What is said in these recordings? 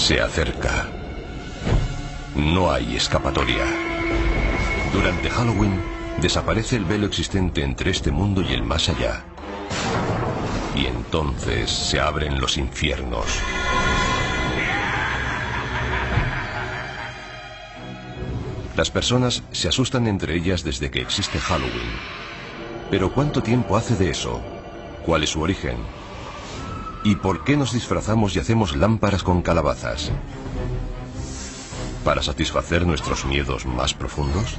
Se acerca. No hay escapatoria. Durante Halloween, desaparece el velo existente entre este mundo y el más allá. Y entonces se abren los infiernos. Las personas se asustan entre ellas desde que existe Halloween. Pero ¿cuánto tiempo hace de eso? ¿Cuál es su origen? ¿Y por qué nos disfrazamos y hacemos lámparas con calabazas? ¿Para satisfacer nuestros miedos más profundos?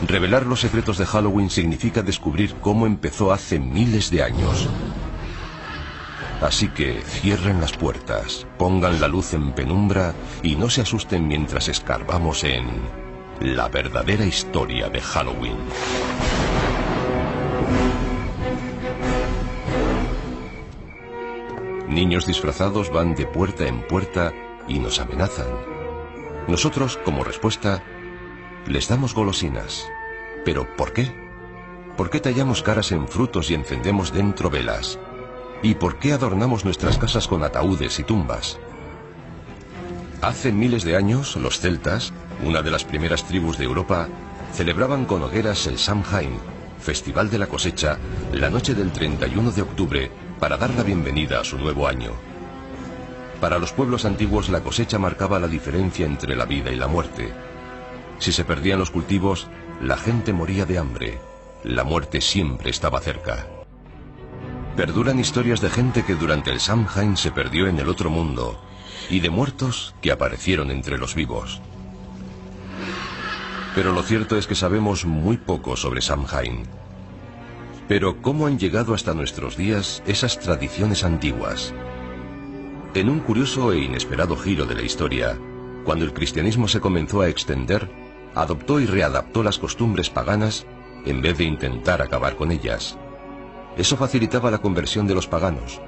Revelar los secretos de Halloween significa descubrir cómo empezó hace miles de años. Así que cierren las puertas, pongan la luz en penumbra y no se asusten mientras escarbamos en la verdadera historia de Halloween. Niños disfrazados van de puerta en puerta y nos amenazan. Nosotros, como respuesta, les damos golosinas. ¿Pero por qué? ¿Por qué tallamos caras en frutos y encendemos dentro velas? ¿Y por qué adornamos nuestras casas con ataúdes y tumbas? Hace miles de años, los celtas, una de las primeras tribus de Europa, celebraban con hogueras el Samhain, festival de la cosecha, la noche del 31 de octubre, para dar la bienvenida a su nuevo año. Para los pueblos antiguos, la cosecha marcaba la diferencia entre la vida y la muerte. Si se perdían los cultivos, la gente moría de hambre. La muerte siempre estaba cerca. Perduran historias de gente que durante el Samhain se perdió en el otro mundo y de muertos que aparecieron entre los vivos. Pero lo cierto es que sabemos muy poco sobre Samhain. Pero ¿cómo han llegado hasta nuestros días esas tradiciones antiguas? En un curioso e inesperado giro de la historia, cuando el cristianismo se comenzó a extender, adoptó y readaptó las costumbres paganas en vez de intentar acabar con ellas. Eso facilitaba la conversión de los paganos.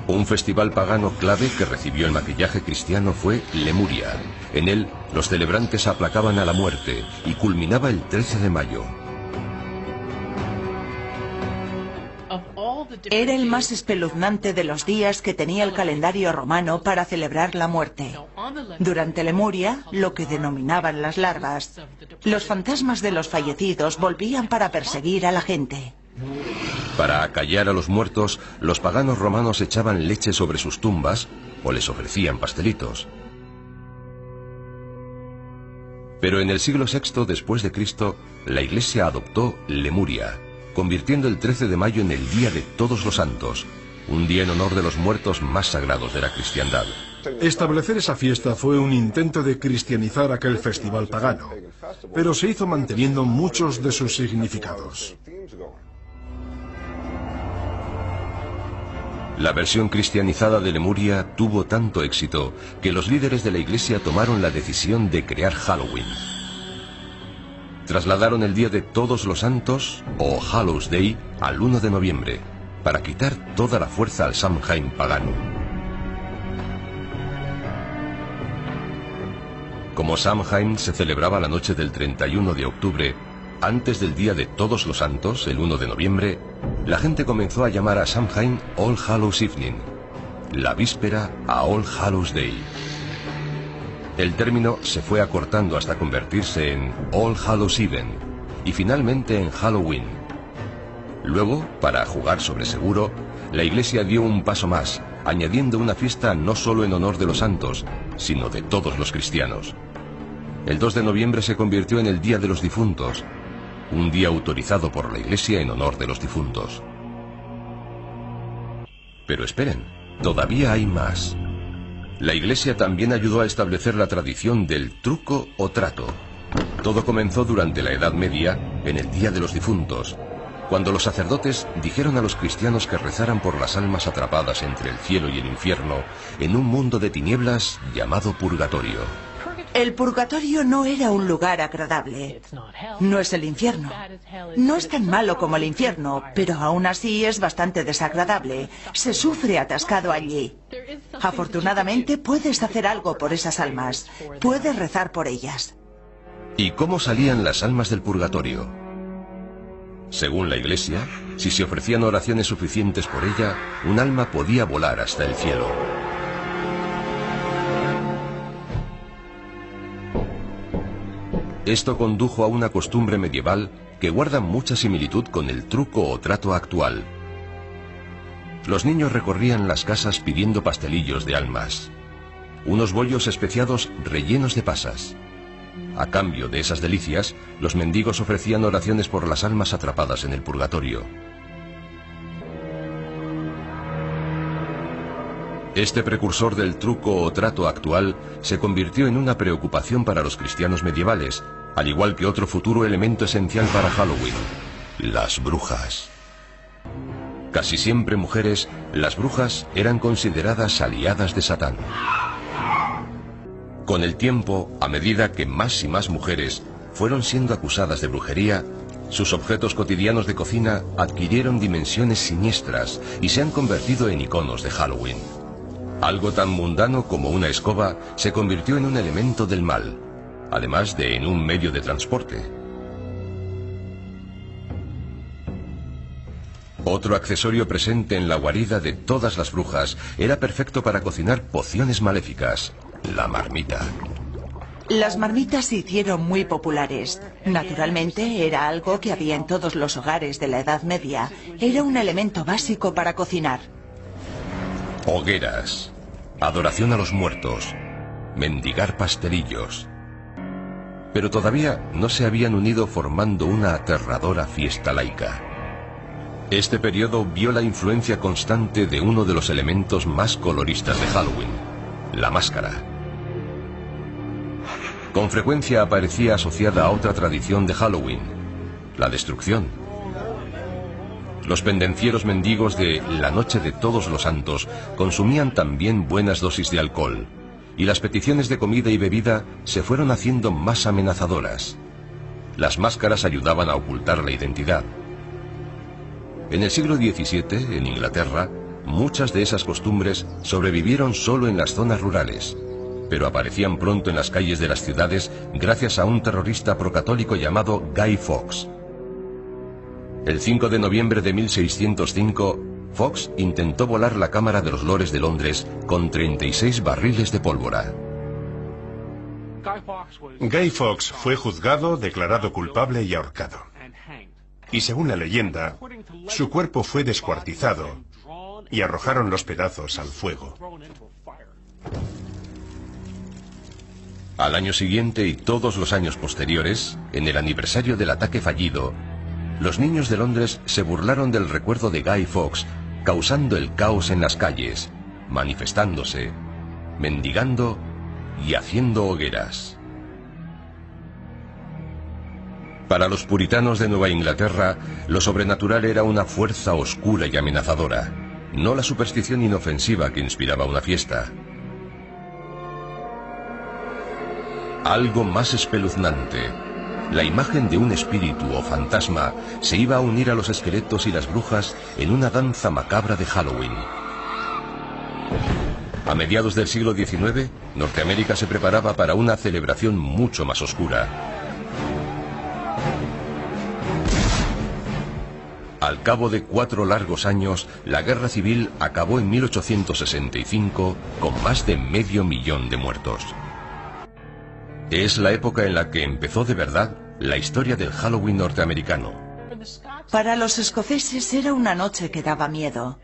Un festival pagano clave que recibió el maquillaje cristiano fue Lemuria. En él, los celebrantes aplacaban a la muerte y culminaba el 13 de mayo. Era el más espeluznante de los días que tenía el calendario romano para celebrar la muerte. Durante Lemuria, lo que denominaban las larvas, los fantasmas de los fallecidos volvían para perseguir a la gente. Para acallar a los muertos, los paganos romanos echaban leche sobre sus tumbas o les ofrecían pastelitos. Pero en el siglo VI después de Cristo, la Iglesia adoptó Lemuria, convirtiendo el 13 de mayo en el Día de Todos los Santos, un día en honor de los muertos más sagrados de la cristiandad. Establecer esa fiesta fue un intento de cristianizar aquel festival pagano, pero se hizo manteniendo muchos de sus significados. La versión cristianizada de Lemuria tuvo tanto éxito que los líderes de la Iglesia tomaron la decisión de crear Halloween. Trasladaron el Día de Todos los Santos, o Hallows Day, al 1 de noviembre, para quitar toda la fuerza al Samhain pagano. Como Samhain se celebraba la noche del 31 de octubre, antes del Día de Todos los Santos, el 1 de noviembre, la gente comenzó a llamar a Samhain All Hallows Evening, la víspera a All Hallows Day. El término se fue acortando hasta convertirse en All Hallows Even y finalmente en Halloween. Luego, para jugar sobre seguro, la Iglesia dio un paso más, añadiendo una fiesta no solo en honor de los santos, sino de todos los cristianos. El 2 de noviembre se convirtió en el Día de los Difuntos, un día autorizado por la Iglesia en honor de los difuntos. Pero esperen, todavía hay más. La Iglesia también ayudó a establecer la tradición del truco o trato. Todo comenzó durante la Edad Media, en el Día de los Difuntos, cuando los sacerdotes dijeron a los cristianos que rezaran por las almas atrapadas entre el cielo y el infierno, en un mundo de tinieblas llamado purgatorio. El purgatorio no era un lugar agradable. No es el infierno. No es tan malo como el infierno, pero aún así es bastante desagradable. Se sufre atascado allí. Afortunadamente puedes hacer algo por esas almas. Puedes rezar por ellas. ¿Y cómo salían las almas del purgatorio? Según la Iglesia, si se ofrecían oraciones suficientes por ella, un alma podía volar hasta el cielo. Esto condujo a una costumbre medieval que guarda mucha similitud con el truco o trato actual. Los niños recorrían las casas pidiendo pastelillos de almas, unos bollos especiados rellenos de pasas. A cambio de esas delicias, los mendigos ofrecían oraciones por las almas atrapadas en el purgatorio. Este precursor del truco o trato actual se convirtió en una preocupación para los cristianos medievales, al igual que otro futuro elemento esencial para Halloween: las brujas. Casi siempre mujeres, las brujas eran consideradas aliadas de Satán. Con el tiempo, a medida que más y más mujeres fueron siendo acusadas de brujería, sus objetos cotidianos de cocina adquirieron dimensiones siniestras y se han convertido en iconos de Halloween. Algo tan mundano como una escoba se convirtió en un elemento del mal, además de en un medio de transporte. Otro accesorio presente en la guarida de todas las brujas era perfecto para cocinar pociones maléficas: la marmita. Las marmitas se hicieron muy populares. Naturalmente, era algo que había en todos los hogares de la Edad Media. Era un elemento básico para cocinar. Hogueras, adoración a los muertos, mendigar pastelillos. Pero todavía no se habían unido formando una aterradora fiesta laica. Este periodo vio la influencia constante de uno de los elementos más coloristas de Halloween: la máscara. Con frecuencia aparecía asociada a otra tradición de Halloween: la destrucción. Los pendencieros mendigos de la Noche de Todos los Santos consumían también buenas dosis de alcohol, y las peticiones de comida y bebida se fueron haciendo más amenazadoras. Las máscaras ayudaban a ocultar la identidad. En el siglo XVII, en Inglaterra, muchas de esas costumbres sobrevivieron solo en las zonas rurales, pero aparecían pronto en las calles de las ciudades gracias a un terrorista procatólico llamado Guy Fawkes. El 5 de noviembre de 1605, Fawkes intentó volar la Cámara de los Lores de Londres con 36 barriles de pólvora. Guy Fawkes fue juzgado, declarado culpable y ahorcado. Y según la leyenda, su cuerpo fue descuartizado y arrojaron los pedazos al fuego. Al año siguiente y todos los años posteriores, en el aniversario del ataque fallido, los niños de Londres se burlaron del recuerdo de Guy Fawkes, causando el caos en las calles, manifestándose, mendigando y haciendo hogueras. Para los puritanos de Nueva Inglaterra, lo sobrenatural era una fuerza oscura y amenazadora, no la superstición inofensiva que inspiraba una fiesta. Algo más espeluznante: la imagen de un espíritu o fantasma se iba a unir a los esqueletos y las brujas en una danza macabra de Halloween. A mediados del siglo XIX, Norteamérica se preparaba para una celebración mucho más oscura. Al cabo de 4 largos años, la guerra civil acabó en 1865 con más de 500.000 de muertos. Es la época en la que empezó de verdad la historia del Halloween norteamericano. Para los escoceses era una noche que daba miedo.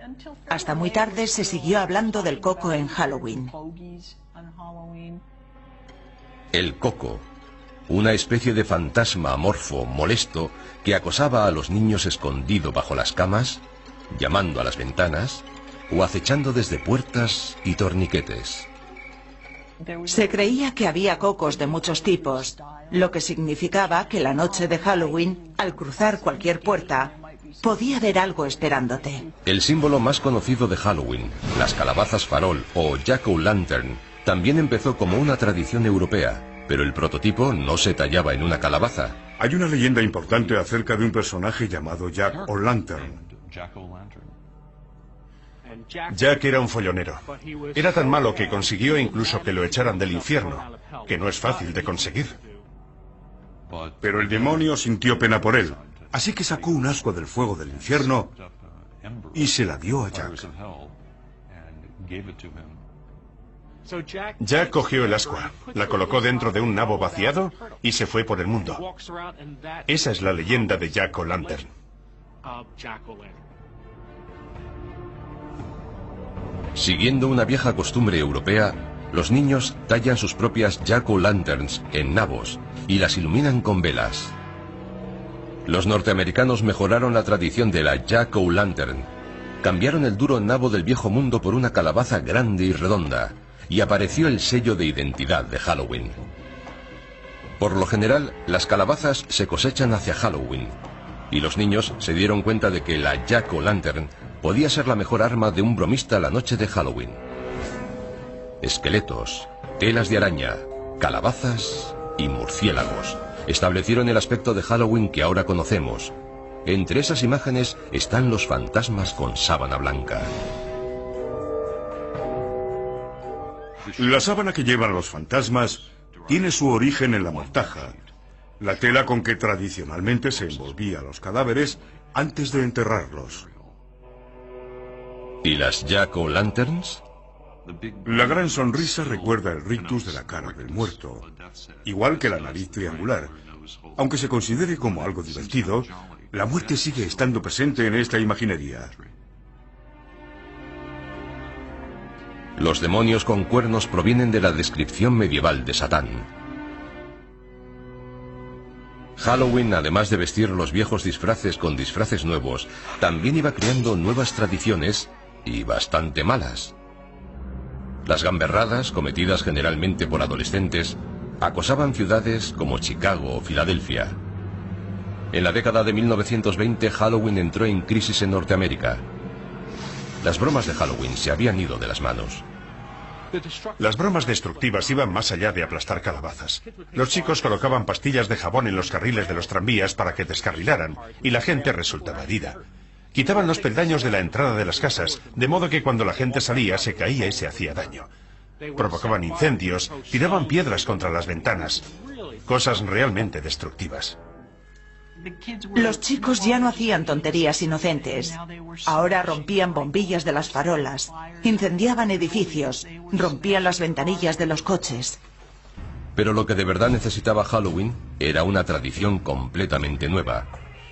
Hasta muy tarde se siguió hablando del coco en Halloween. El coco, una especie de fantasma amorfo, molesto, que acosaba a los niños escondido bajo las camas, llamando a las ventanas o acechando desde puertas y torniquetes. Se creía que había cocos de muchos tipos, lo que significaba que la noche de Halloween, al cruzar cualquier puerta, podía haber algo esperándote. El símbolo más conocido de Halloween, las calabazas farol o jack-o'-lantern, también empezó como una tradición europea, pero el prototipo no se tallaba en una calabaza. Hay una leyenda importante acerca de un personaje llamado Jack O'Lantern. Jack era un follonero. Era tan malo que consiguió incluso que lo echaran del infierno, que no es fácil de conseguir. Pero el demonio sintió pena por él, así que sacó un ascua del fuego del infierno y se la dio a Jack. Jack cogió el ascua, la colocó dentro de un nabo vaciado y se fue por el mundo. Esa es la leyenda de Jack O'Lantern. Siguiendo una vieja costumbre europea, los niños tallan sus propias Jack-o'-lanterns en nabos y las iluminan con velas. Los norteamericanos mejoraron la tradición de la Jack-o'-lantern. Cambiaron el duro nabo del viejo mundo por una calabaza grande y redonda, y apareció el sello de identidad de Halloween. Por lo general, las calabazas se cosechan hacia Halloween, y los niños se dieron cuenta de que la Jack-o'-lantern podía ser la mejor arma de un bromista la noche de Halloween. Esqueletos, telas de araña, calabazas y murciélagos establecieron el aspecto de Halloween que ahora conocemos. Entre esas imágenes están los fantasmas con sábana blanca. La sábana que llevan los fantasmas tiene su origen en la mortaja, la tela con que tradicionalmente se envolvía a los cadáveres antes de enterrarlos. ¿Y las Jack-o'-lanterns? La gran sonrisa recuerda el rictus de la cara del muerto, igual que la nariz triangular. Aunque se considere como algo divertido, la muerte sigue estando presente en esta imaginería. Los demonios con cuernos provienen de la descripción medieval de Satán. Halloween, además de vestir los viejos disfraces con disfraces nuevos, también iba creando nuevas tradiciones y bastante malas. Las gamberradas, cometidas generalmente por adolescentes, acosaban ciudades como Chicago o Filadelfia. En la década de 1920, Halloween entró en crisis en Norteamérica. Las bromas de Halloween se habían ido de las manos. Las bromas destructivas iban más allá de aplastar calabazas. Los chicos colocaban pastillas de jabón en los carriles de los tranvías para que descarrilaran, y la gente resultaba herida. Quitaban los peldaños de la entrada de las casas, de modo que cuando la gente salía se caía y se hacía daño. Provocaban incendios, tiraban piedras contra las ventanas. Cosas realmente destructivas. Los chicos ya no hacían tonterías inocentes. Ahora rompían bombillas de las farolas, incendiaban edificios, rompían las ventanillas de los coches. Pero lo que de verdad necesitaba Halloween era una tradición completamente nueva.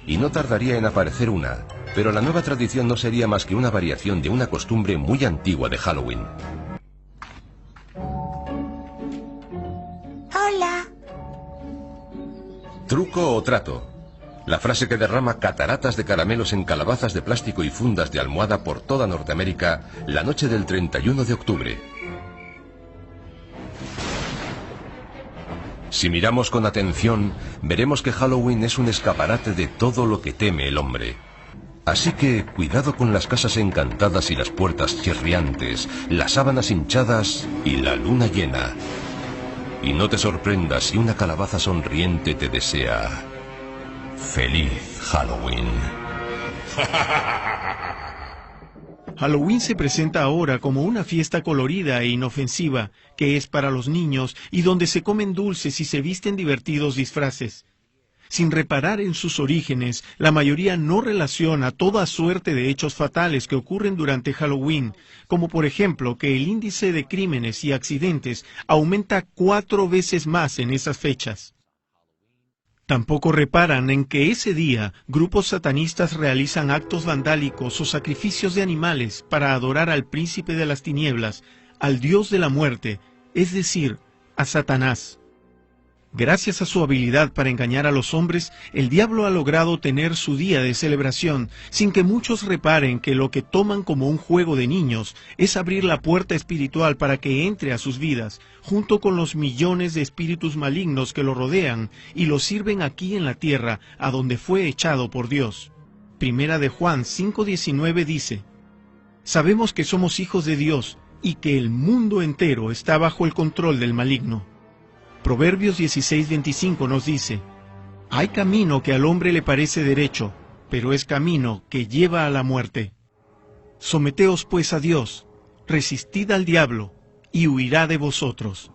Y no tardaría en aparecer una, pero la nueva tradición no sería más que una variación de una costumbre muy antigua de Halloween. Hola. Truco o trato. La frase que derrama cataratas de caramelos en calabazas de plástico y fundas de almohada por toda Norteamérica la noche del 31 de octubre. Si miramos con atención, veremos que Halloween es un escaparate de todo lo que teme el hombre. Así que cuidado con las casas encantadas y las puertas chirriantes, las sábanas hinchadas y la luna llena. Y no te sorprendas si una calabaza sonriente te desea ¡Feliz Halloween! Halloween se presenta ahora como una fiesta colorida e inofensiva, que es para los niños y donde se comen dulces y se visten divertidos disfraces. Sin reparar en sus orígenes, la mayoría no relaciona toda suerte de hechos fatales que ocurren durante Halloween, como por ejemplo que el índice de crímenes y accidentes aumenta 4 veces más en esas fechas. Tampoco reparan en que ese día grupos satanistas realizan actos vandálicos o sacrificios de animales para adorar al príncipe de las tinieblas, al dios de la muerte, es decir, a Satanás. Gracias a su habilidad para engañar a los hombres, el diablo ha logrado tener su día de celebración, sin que muchos reparen que lo que toman como un juego de niños es abrir la puerta espiritual para que entre a sus vidas, junto con los millones de espíritus malignos que lo rodean y lo sirven aquí en la tierra, a donde fue echado por Dios. Primera de Juan 5:19 dice: Sabemos que somos hijos de Dios y que el mundo entero está bajo el control del maligno. Proverbios 16:25 nos dice: Hay camino que al hombre le parece derecho, pero es camino que lleva a la muerte. Someteos pues a Dios, resistid al diablo, y huirá de vosotros.